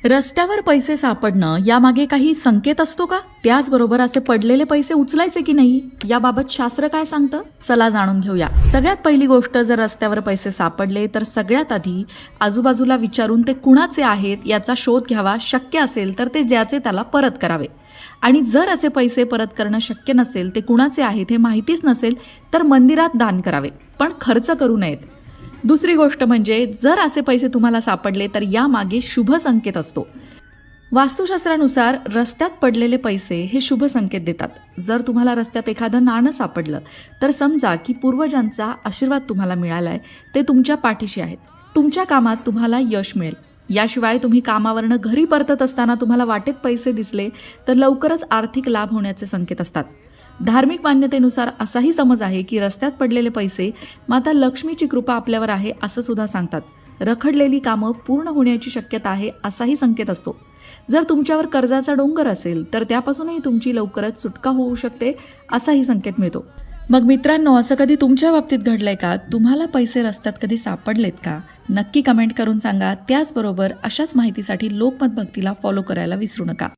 रस्त्यावर पैसे सापडणं यामागे काही संकेत असतो का? त्याचबरोबर असे पडलेले पैसे उचलायचे की नाही याबाबत शास्त्र काय सांगतं? चला जाणून घेऊया. सगळ्यात पहिली गोष्ट, जर रस्त्यावर पैसे सापडले तर सगळ्यात आधी आजूबाजूला विचारून ते कुणाचे आहेत याचा शोध घ्यावा. शक्य असेल तर ते ज्याचे त्याला परत करावे. आणि जर असे पैसे परत करणं शक्य नसेल, ते कुणाचे आहेत हे माहितीच नसेल, तर मंदिरात दान करावे, पण खर्च करू नयेत. दुसरी गोष्ट म्हणजे, जर असे पैसे तुम्हाला सापडले तर यामागे शुभ संकेत असतो. वास्तुशास्त्रानुसार रस्त्यात पडलेले पैसे हे शुभ संकेत देतात. जर तुम्हाला रस्त्यात एखादं नाणं सापडलं तर समजा की पूर्वजांचा आशीर्वाद तुम्हाला मिळालाय, ते तुमच्या पाठीशी आहेत. तुमच्या कामात तुम्हाला यश मिळेल. याशिवाय तुम्ही कामावरनं घरी परतत असताना तुम्हाला वाटेत पैसे दिसले तर लवकरच आर्थिक लाभ होण्याचे संकेत असतात. धार्मिक मान्यतेनुसार असाही समज आहे की रस्त्यात पडलेले पैसे माता लक्ष्मीची कृपा आपल्यावर आहे असं सुद्धा सांगतात. रखडलेली कामं पूर्ण होण्याची शक्यता आहे असाही संकेत असतो. जर तुमच्यावर कर्जाचा डोंगर असेल तर त्यापासूनही तुमची लवकरच सुटका होऊ शकते असाही संकेत मिळतो. मग मित्रांनो, असं कधी तुमच्या बाबतीत घडलंय का? तुम्हाला पैसे रस्त्यात कधी सापडलेत का? नक्की कमेंट करून सांगा. त्याचबरोबर अशाच माहितीसाठी लोकमत भक्तीला फॉलो करायला विसरू नका.